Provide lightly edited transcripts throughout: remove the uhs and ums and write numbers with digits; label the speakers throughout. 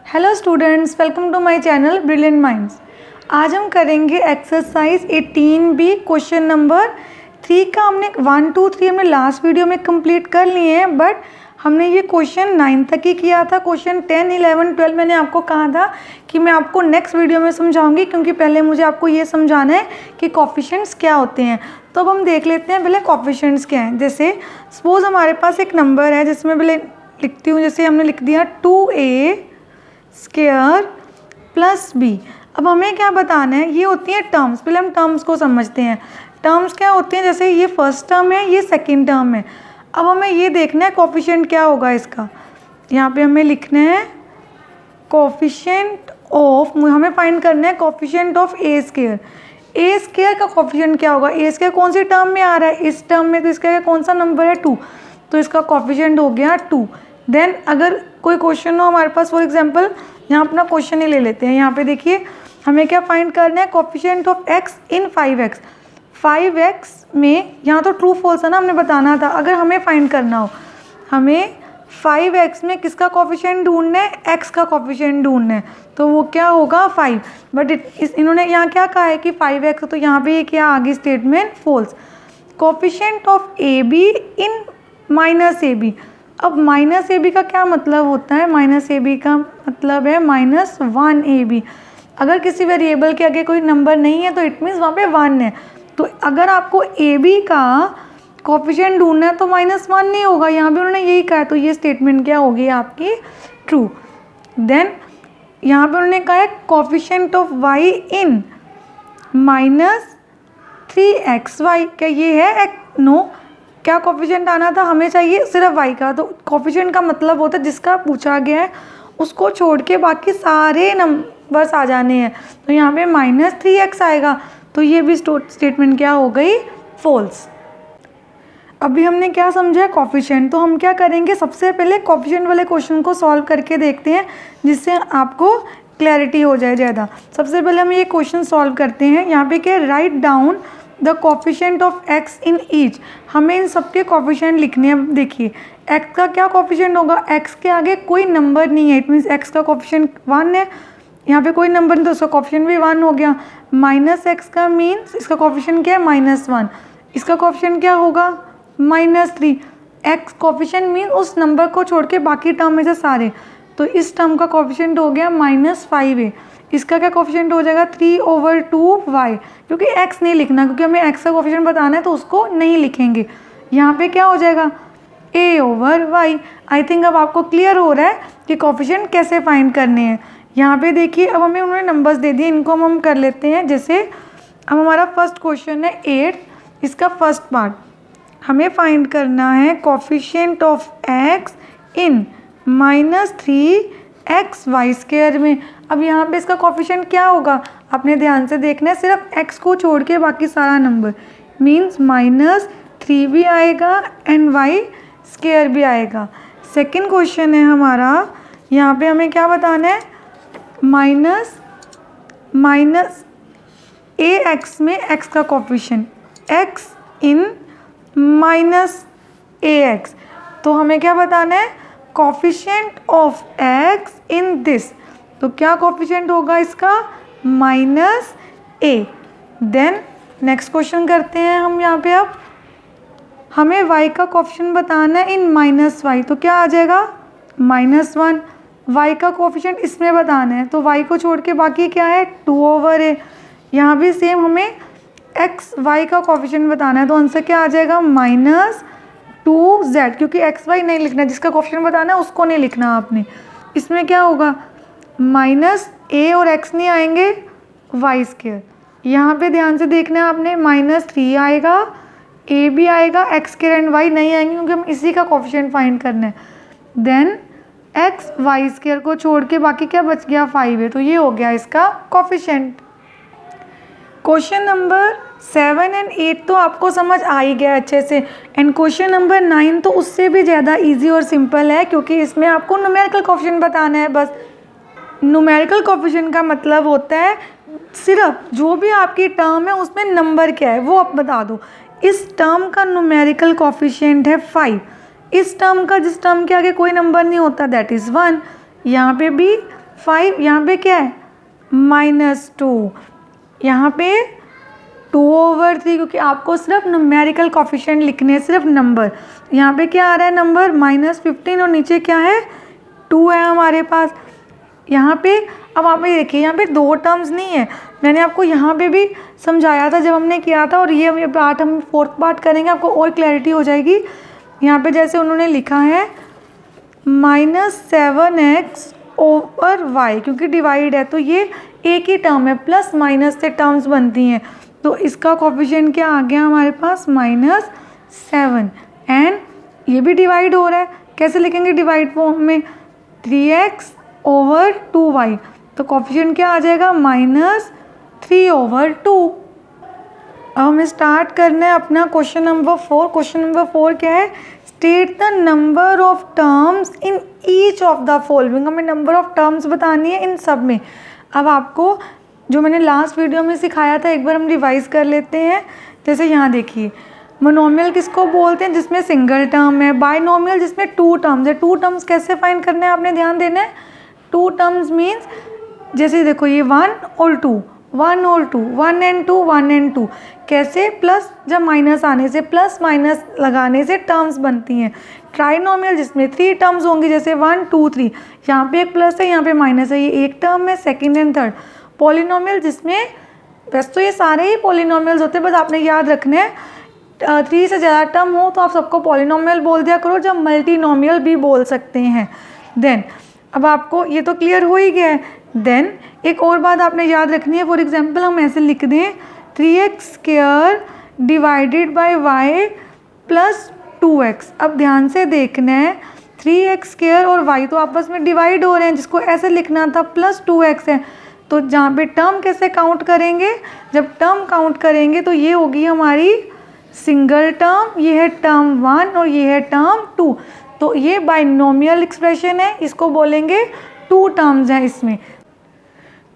Speaker 1: Hello students, welcome to my channel Brilliant Minds. आज हम करेंगे एक्सरसाइज 18B क्वेश्चन नंबर 3 का। हमने 1, 2, 3 हमने लास्ट वीडियो में कंप्लीट कर लिए हैं, बट हमने ये क्वेश्चन 9 तक ही किया था। क्वेश्चन 10, 11, 12 मैंने आपको कहा था कि मैं आपको नेक्स्ट वीडियो में समझाऊंगी, क्योंकि पहले मुझे आपको ये समझाना है कि कोफिशिएंट्स क्या होते हैं। तो अब हम देख लेते हैं पहले कोफिशिएंट्स क्या हैं। जैसे सपोज हमारे पास एक नंबर है जिसमें पहले लिखती हूँ, जैसे हमने लिख दिया 2a स्क्वायर प्लस b। अब हमें क्या बताना है, ये होती है टर्म्स। पहले हम टर्म्स को समझते हैं। टर्म्स क्या होते हैं, जैसे ये फर्स्ट टर्म है, ये सेकंड टर्म है। अब हमें ये देखना है कोफिशिएंट क्या होगा इसका। यहाँ पे हमें लिखना है कोफिशिएंट ऑफ, हमें फाइंड करना है coefficient of A square. A square का कोफिशिएंट क्या होगा, ए स्क्वायर कौन सी टर्म में आ रहा है, इस टर्म में, तो इसका कौन सा नंबर है 2, तो इसका कोफिशिएंट हो गया 2। देन अगर कोई क्वेश्चन हो हमारे पास, फॉर एग्जांपल यहाँ अपना क्वेश्चन ही ले लेते हैं। यहाँ पे देखिए हमें क्या फाइंड करना है, coefficient of x in 5x। 5x में यहाँ तो ट्रू फॉल्स है ना, हमने बताना था। अगर हमें फाइंड करना हो, हमें 5x में किसका कोफिशिएंट ढूंढना है, x का कोफिशिएंट ढूंढना है, तो वो क्या होगा 5। बट इन्होंने यहाँ क्या कहा है कि 5x, तो यहाँ पे ये क्या आगे statement false. Coefficient of ab in minus ab। अब माइनस ए बी का क्या मतलब होता है, माइनस ए बी का मतलब है -1ab। अगर किसी वेरिएबल के आगे कोई नंबर नहीं है तो इट मीन्स वहाँ पे 1 है। तो अगर आपको ए बी का कोफिशिएंट ढूंढना है तो -1 नहीं होगा, यहाँ पे उन्होंने यही कहा है, तो ये स्टेटमेंट क्या होगी आपकी, ट्रू। देन यहाँ पे उन्होंने कहा है coefficient of Y in -3xy। क्या ये है नो, क्या कोफिशिएंट आना था, हमें चाहिए सिर्फ y का। तो कोफिशिएंट का मतलब होता है जिसका पूछा गया है उसको छोड़ के बाकी सारे नंबर्स आ जाने हैं। तो यहाँ पे -3x आएगा, तो ये भी स्टेटमेंट क्या हो गई, फॉल्स। अभी हमने क्या समझा है कोफिशिएंट, तो हम क्या करेंगे, सबसे पहले कोफिशिएंट वाले क्वेश्चन को सॉल्व करके देखते हैं, जिससे आपको क्लैरिटी हो जाए ज़्यादा। सबसे पहले हम ये क्वेश्चन सॉल्व करते हैं। यहाँ पे क्या, write down the coefficient of x in each. हमें इन सबके कोफिशिएंट लिखने हैं। देखिए x का क्या कोफिशिएंट होगा, x के आगे कोई नंबर नहीं है, इट मीन्स x का कोफिशिएंट 1 है। यहाँ पे कोई नंबर नहीं तो उसका कोफिशिएंट भी 1 हो गया। -x का मीन्स इसका कोफिशिएंट क्या है, -1। इसका कोफिशिएंट क्या होगा, -3। x कोफिशिएंट मीन्स उस नंबर को छोड़ के बाकी टर्म में से सारे, तो इस टर्म का कोफिशिएंट हो गया -5a। इसका क्या कोफिशिएंट हो जाएगा 3/2y, क्योंकि x नहीं लिखना, क्योंकि हमें x का कोफिशिएंट बताना है तो उसको नहीं लिखेंगे। यहाँ पे क्या हो जाएगा a/y। आई थिंक अब आपको क्लियर हो रहा है कि कोफिशिएंट कैसे फाइंड करने हैं। यहाँ पे देखिए अब हमें उन्होंने नंबर्स दे दिए, इनको हम कर लेते हैं। जैसे अब हमारा फर्स्ट क्वेश्चन है 8, इसका फर्स्ट पार्ट हमें फाइंड करना है coefficient of x in -3xy² में। अब यहाँ पे इसका कोफिशिएंट क्या होगा, आपने ध्यान से देखना है, सिर्फ x को छोड़ के बाकी सारा नंबर, मीन्स -3 भी आएगा एंड y² भी आएगा। सेकंड क्वेश्चन है हमारा, यहाँ पे हमें क्या बताना है, ax में x का कोफिशिएंट x इन -ax। तो हमें क्या बताना है, coefficient of x in this. तो क्या कोफिशिएंट होगा इसका, -a। देन नेक्स्ट क्वेश्चन करते हैं हम। यहाँ पे अब हमें y का कोफिशिएंट बताना है इन -y, तो क्या आ जाएगा -1। y का कोफिशिएंट इसमें बताना है, तो y को छोड़ के बाकी क्या है 2/a। यहाँ भी सेम हमें y का कोफिशिएंट बताना है, तो आंसर क्या आ जाएगा -2z, क्योंकि y नहीं लिखना, जिसका कोफिशिएंट बताना है उसको नहीं लिखना आपने। इसमें क्या होगा, -a और x नहीं आएंगे, y²। यहाँ पे ध्यान से देखना है आपने, -3 आएगा, a भी आएगा, x² एंड y नहीं आएंगे, क्योंकि हम इसी का कोफिशिएंट फाइंड करना है। देन x y² को छोड़ के बाकी क्या बच गया, 5 है, तो ये हो गया इसका कोफिशिएंट। क्वेश्चन नंबर 7 एंड 8 तो आपको समझ आ ही गया अच्छे से, एंड क्वेश्चन नंबर 9 तो उससे भी ज़्यादा इजी और सिंपल है, क्योंकि इसमें आपको न्यूमेरिकल कोफिशिएंट बताना है बस। न्यूमेरिकल कोफिशिएंट का मतलब होता है सिर्फ जो भी आपकी टर्म है उसमें नंबर क्या है वो आप बता दो। इस टर्म का न्यूमेरिकल कोफिशिएंट है 5। इस टर्म का, जिस टर्म के आगे कोई नंबर नहीं होता, दैट इज़ 1। यहाँ पे भी 5, यहाँ पे क्या है -2, यहाँ पे 2/3, क्योंकि आपको सिर्फ न्यूमेरिकल कोफिशिएंट लिखने हैं, सिर्फ नंबर। यहाँ पे क्या आ रहा है नंबर -15 और नीचे क्या है 2 है हमारे पास। यहाँ पे अब आप ये देखिए, यहाँ पे 2 टर्म्स नहीं है। मैंने आपको यहाँ पे भी समझाया था जब हमने किया था, और ये पार्ट हम 4th पार्ट करेंगे, आपको और क्लैरिटी हो जाएगी। यहाँ पे जैसे उन्होंने लिखा है -7x/y, क्योंकि डिवाइड है तो ये एक ही टर्म है, प्लस माइनस से टर्म्स बनती हैं, तो इसका कोफिशिएंट क्या आ गया हमारे पास -7। एंड ये भी डिवाइड हो रहा है, कैसे लिखेंगे डिवाइड फॉर्म में 3x/2y, तो कोफिशिएंट क्या आ जाएगा -3/2। अब हमें स्टार्ट करना है अपना क्वेश्चन नंबर 4। क्वेश्चन नंबर 4 क्या है, state the number of terms in each of the following. हमें नंबर ऑफ टर्म्स बतानी है इन सब में। अब आपको जो मैंने लास्ट वीडियो में सिखाया था एक बार हम रिवाइज कर लेते हैं। जैसे यहाँ देखिए, मोनोमियल किसको बोलते हैं, जिसमें सिंगल टर्म है। बाइनोमियल जिसमें 2 टर्म्स है। 2 टर्म्स कैसे फाइंड करने हैं आपने ध्यान देना है। 2 टर्म्स मीन्स जैसे देखो ये 1 और 2, 1 और 2, 1 एंड 2, 1 एंड 2, कैसे प्लस जब माइनस आने से, प्लस माइनस लगाने से टर्म्स बनती हैं। ट्राइनोमियल जिसमें 3 टर्म्स होंगी, जैसे 1 2 3, यहाँ पे एक प्लस है यहाँ पे माइनस है, ये एक टर्म है, सेकंड एंड थर्ड। पॉलिनोमियल जिसमें वैसे तो ये सारे ही पॉलिनोमियल्स होते हैं, बस आपने याद रखना है 3 से ज़्यादा टर्म हो तो आप सबको पॉलिनोमियल बोल दिया करो, जब मल्टीनोमियल भी बोल सकते हैं। देन अब आपको ये तो क्लियर हो ही गया है। देन एक और बात आपने याद रखनी है, फॉर एग्जांपल हम ऐसे लिख दें 3x² divided by y plus 2x। अब ध्यान से देखना है 3x² और y तो आपस में डिवाइड हो रहे हैं, जिसको ऐसे लिखना था प्लस 2x है, तो जहाँ पे टर्म कैसे काउंट करेंगे, जब टर्म काउंट करेंगे तो ये होगी हमारी सिंगल टर्म, ये है टर्म 1 और ये है टर्म 2, तो ये बाइनोमियल एक्सप्रेशन है, इसको बोलेंगे 2 टर्म्स हैं इसमें।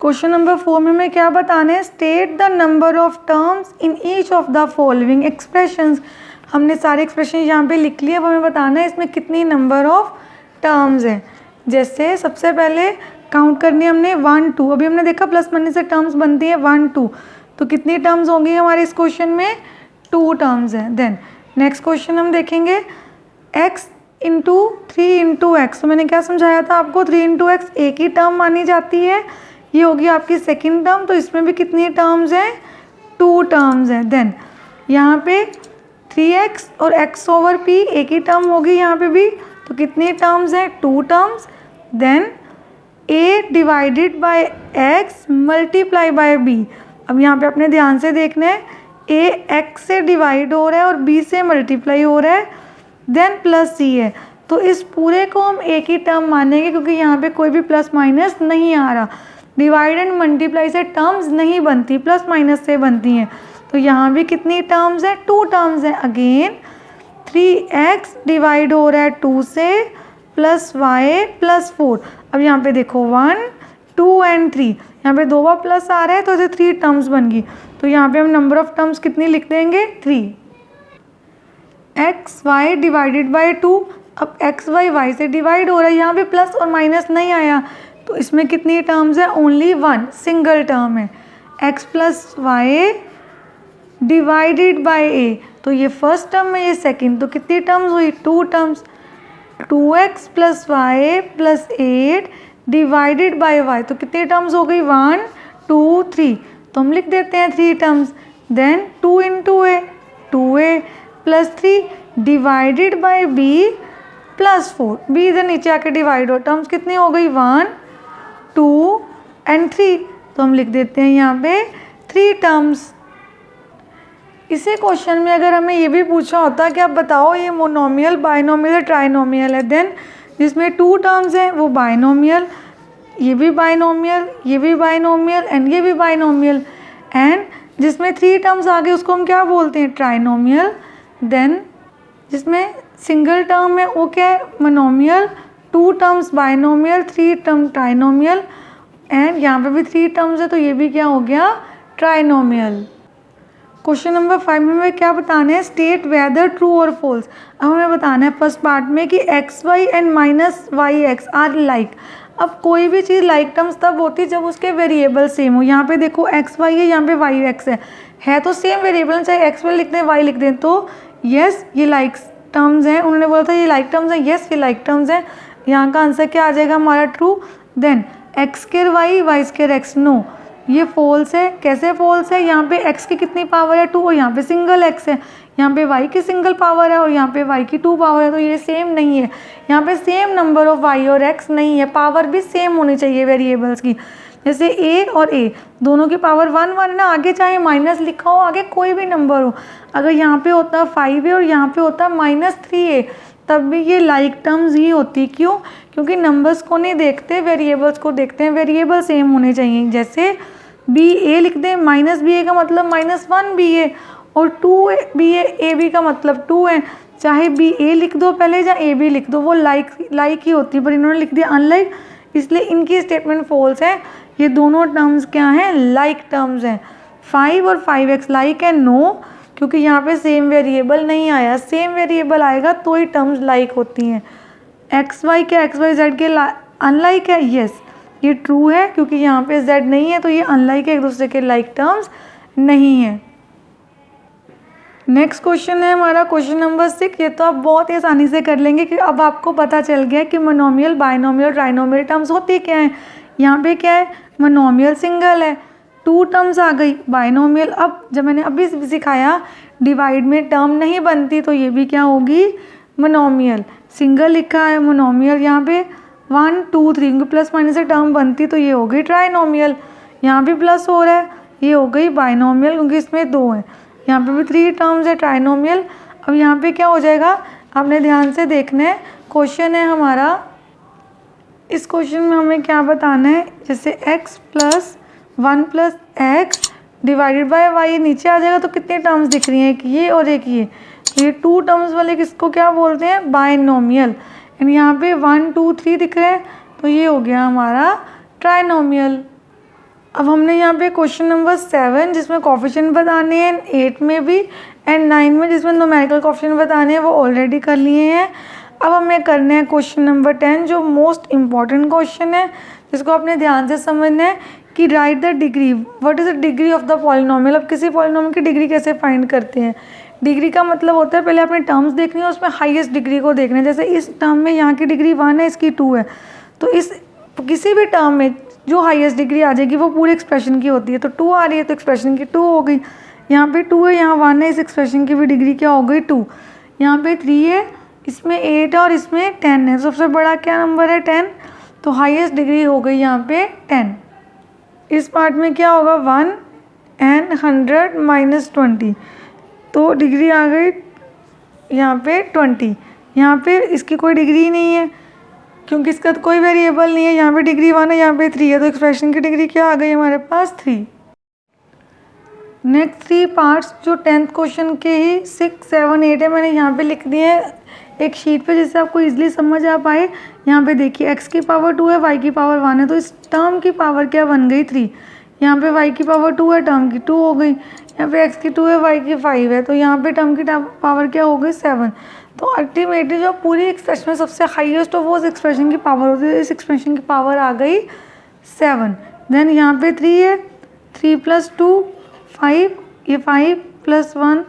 Speaker 1: क्वेश्चन नंबर 4 में हमें क्या बताना है, state the number of terms in each of the following expressions. हमने सारे एक्सप्रेशन यहाँ पे लिख लिए, अब हमें बताना है इसमें कितनी नंबर ऑफ टर्म्स हैं। जैसे सबसे पहले काउंट करनी है हमने 1 2, अभी हमने देखा प्लस माइनस से टर्म्स बनती है 1 2, तो कितनी टर्म्स होंगी हमारे इस क्वेश्चन में 2 टर्म्स हैं। देन नेक्स्ट क्वेश्चन हम देखेंगे x इंटू 3 इंटू एक्स। तो मैंने क्या समझाया था आपको, 3 इंटू एक्स एक ही टर्म मानी जाती है, ये होगी आपकी सेकंड टर्म, तो इसमें भी कितनी टर्म्स हैं 2 टर्म्स हैं। देन यहाँ पे 3x और x/p एक ही टर्म होगी यहाँ पे भी, तो कितनी टर्म्स हैं 2 terms. Then a divided by x multiply by b। अब यहाँ पे अपने ध्यान से देखना है, a x से डिवाइड हो रहा है और b से मल्टीप्लाई हो रहा है, देन प्लस c है, तो इस पूरे को हम एक ही टर्म मानेंगे क्योंकि यहाँ पे कोई भी प्लस माइनस नहीं आ रहा। डिवाइड एंड मल्टीप्लाई से टर्म्स नहीं बनती, प्लस माइनस से बनती हैं, तो यहाँ भी कितनी टर्म्स हैं 2 टर्म्स हैं। अगेन 3x डिवाइड हो रहा है 2 से, प्लस y प्लस 4। अब यहाँ पे देखो 1 2 एंड 3, यहाँ पे 2 बार प्लस आ रहा है तो इसे 3 टर्म्स बन गई, तो यहाँ पे हम नंबर ऑफ टर्म्स कितनी लिख देंगे 3। एक्स वाई डिवाइडेड बाई 2, अब एक्स वाई वाई से डिवाइड हो रहा है, यहाँ पे प्लस और माइनस नहीं आया, तो इसमें कितनी टर्म्स है ओनली 1 सिंगल टर्म है। X plus y divided by a, तो ये फर्स्ट टर्म है, ये सेकंड, तो कितनी टर्म्स हुई 2 terms. 2x plus Y plus 8 divided by Y, तो कितनी टर्म्स हो गई 1 2 3, तो हम लिख देते हैं 3 terms. Then 2 into A 2a plus 3 divided by b plus 4, b इधर नीचे आके डिवाइड हो, टर्म्स कितनी हो गई 1 2 एंड 3, तो हम लिख देते हैं यहाँ पे 3 टर्म्स। इसी क्वेश्चन में अगर हमें ये भी पूछा होता कि आप बताओ ये मोनोमियल बाइनोमियल या ट्राइनोमियल है, देन जिसमें 2 टर्म्स हैं वो बाइनोमियल, ये भी बाइनोमियल, ये भी बाइनोमियल एंड ये भी बाइनोमियल, एंड जिसमें 3 टर्म्स आ गए उसको हम क्या बोलते हैं ट्राइनोमियल। देन जिसमें सिंगल टर्म है वो क्या है monomial, 2 terms binomial, 3 term trinomial, and यहाँ पे भी 3 टर्म्स है तो ये भी क्या हो गया ट्राइनोमियल। क्वेश्चन नंबर 5 में हमें क्या बताना है, स्टेट वेदर ट्रू और फॉल्स। अब हमें बताना है फर्स्ट पार्ट में कि x y and minus y x are like. अब कोई भी चीज़ लाइक टर्म्स तब होती है जब उसके वेरिएबल सेम हो। यहाँ पे देखो एक्स वाई है, यहाँ पे वाई एक्स है तो सेम वेरिएबल, चाहे एक्स वाई लिख दें वाई लिख दें, तो यस ये लाइक टर्म्स हैं। उन्होंने बोला था ये लाइक टर्म्स हैं, यस ये लाइक टर्म्स हैं। यहाँ का आंसर क्या आ जाएगा हमारा? True. Then x square y, y square x, no ये फॉल्स है। कैसे फॉल्स है? यहाँ पे x की कितनी पावर है? 2, और यहाँ पे सिंगल x है। यहाँ पे y की सिंगल पावर है और यहाँ पे y की 2 पावर है, तो ये सेम नहीं है। यहाँ पे सेम नंबर ऑफ y और x नहीं है, पावर भी सेम होनी चाहिए वेरिएबल्स की। जैसे a और a दोनों की पावर 1 1 ना, आगे चाहे माइनस लिखा हो, आगे कोई भी नंबर हो, अगर यहाँ पे होता 5 है और यहाँ पे होता -3 है, तब भी ये लाइक टर्म्स ही होती। क्यों? क्योंकि नंबर्स को नहीं देखते, वेरिएबल्स को देखते हैं, वेरिएबल सेम होने चाहिए। जैसे बी ए लिख दें, -ba का मतलब -1ba, और 2ba ab का मतलब 2 है। चाहे ba लिख दो पहले या ab लिख दो, वो लाइक ही होती है, पर इन्होंने लिख दिया अनलाइक, इसलिए इनकी स्टेटमेंट फॉल्स है। ये दोनों टर्म्स क्या हैं? लाइक टर्म्स हैं। 5 और 5x लाइक है? नो, क्योंकि यहाँ पे सेम वेरिएबल नहीं आया। सेम वेरिएबल आएगा तो ही टर्म्स लाइक होती हैं। एक्स वाई क्या एक्स वाई जेड के अनलाइक है? यस ये ट्रू है, क्योंकि यहाँ पे z नहीं है तो ये अनलाइक है, एक दूसरे के लाइक टर्म्स नहीं है। नेक्स्ट क्वेश्चन है हमारा क्वेश्चन नंबर 6। ये तो आप बहुत ही आसानी से कर लेंगे कि अब आपको पता चल गया कि मोनोमियल, बाइनोमियल, ट्राइनोमियल टर्म्स होती क्या है। यहाँ पे क्या है? मोनोमियल सिंगल है, 2 टर्म्स आ गई। बाइनोमियल, अब जब मैंने अभी सिखाया डिवाइड में टर्म नहीं बनती, तो ये भी क्या होगी? मोनोमियल। सिंगल लिखा है मोनोमियल, यहाँ पे 1 2 3 प्लस माइनस से टर्म बनती, तो ये हो गई ट्राइनोमियल। यहाँ भी प्लस हो रहा है, ये हो गई बाइनोमियल, क्योंकि इसमें 2 हैं। यहाँ पे भी 3 टर्म्स है, ट्राइनोमियल। अब यहाँ पे क्या हो जाएगा? आपने ध्यान से देखना है। क्वेश्चन है हमारा, इस क्वेश्चन में हमें क्या बताना है? जैसे x + 1 + x divided by y नीचे आ जाएगा, तो कितनी टर्म्स दिख रही हैं? एक ये और एक ये 2 टर्म्स वाले किसको क्या बोलते हैं? बाइनोमियल। एंड यहाँ पे 1 2 3 दिख रहे हैं, तो ये हो गया हमारा ट्राइनोमियल। अब हमने यहाँ पे क्वेश्चन नंबर 7 जिसमें कोफिशिएंट बताने हैं, 8 में भी एंड 9 में जिसमें न्यूमेरिकल कोफिशिएंट बताने हैं, वो ऑलरेडी कर लिए हैं। अब हमें करना है क्वेश्चन नंबर 10, जो मोस्ट इम्पॉर्टेंट क्वेश्चन है, जिसको आपने ध्यान से समझना है कि right the degree, what is the degree of the polynomial. अब किसी पॉलिनोमियल की डिग्री कैसे फाइंड करते हैं? डिग्री का मतलब होता है पहले आपने टर्म्स देखनी है, उसमें हाईएस्ट डिग्री को देखना है। जैसे इस टर्म में यहाँ की डिग्री 1 है, इसकी 2 है, तो इस किसी भी टर्म में जो हाईएस्ट डिग्री आ जाएगी वो पूरे एक्सप्रेशन की होती है। तो 2 आ रही है तो एक्सप्रेशन की 2 हो गई। यहाँ पे 2 है, यहाँ 1 है, इस एक्सप्रेशन की भी डिग्री क्या हो गई? 2। यहाँ पे 3 है, इसमें 8 है और इसमें 10 है। सबसे बड़ा क्या नंबर है? 10, तो हाईएस्ट डिग्री हो गई यहाँ पे 10। इस पार्ट में क्या होगा? 1 एंड 100 - 20, तो डिग्री आ गई यहाँ पे 20। यहाँ पे इसकी कोई डिग्री नहीं है, क्योंकि इसका तो कोई वेरिएबल नहीं है। यहाँ पे डिग्री 1 है, यहाँ पे 3 है, तो एक्सप्रेशन की डिग्री क्या आ गई हमारे पास? 3। नेक्स्ट 3 पार्ट्स जो 10th क्वेश्चन के ही 6 7 8 है, मैंने यहाँ पे लिख दिए हैं एक शीट पे, जिससे आपको इजीली समझ आ पाए। यहाँ पे देखिए x की पावर 2 है, y की पावर 1 है, तो इस टर्म की पावर क्या बन गई? 3। यहाँ पे y की पावर 2 है, टर्म की 2 हो गई। यहाँ पे x की 2 है, y की 5 है, तो यहाँ पे टर्म की पावर क्या हो गई? 7। तो अल्टीमेटली जो पूरी एक्सप्रेशन में सबसे हाईएस्ट हो वो उस एक्सप्रेशन की पावर होती है। इस एक्सप्रेशन की पावर आ गई 7। देन यहाँ पे 3 है, 3 + 2 5, ये 5 + 1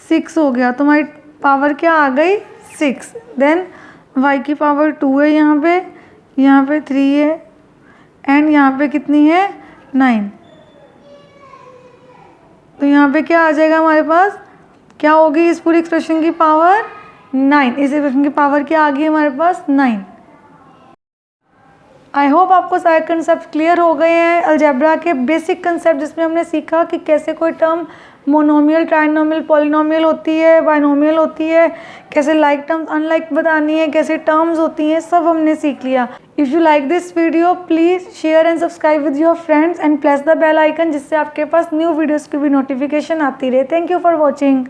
Speaker 1: 6 हो गया, तो हमारी पावर क्या आ गई? 6। देन y की पावर 2 है, यहाँ पे 3 है, एंड यहाँ पे कितनी है? 9। तो यहाँ पे क्या आ जाएगा हमारे पास? क्या होगी इस पूरी एक्सप्रेशन की पावर? 9। इस एक्सप्रेशन की पावर क्या आ गई हमारे पास? 9। आई होप आपको सारे कंसेप्ट क्लियर हो गए हैं। अलजेब्रा के बेसिक कंसेप्ट, जिसमें हमने सीखा कि कैसे कोई टर्म मोनोमियल, ट्राइनोमियल, पॉलिनोमियल होती है, बाइनोमियल होती है, कैसे लाइक टर्म्स अनलाइक बतानी है, कैसे टर्म्स होती हैं, सब हमने सीख लिया। If you like this video please share and subscribe with your friends and press the bell icon, जिससे आपके पास न्यू वीडियोज़ की भी नोटिफिकेशन आती रहे। Thank you for watching.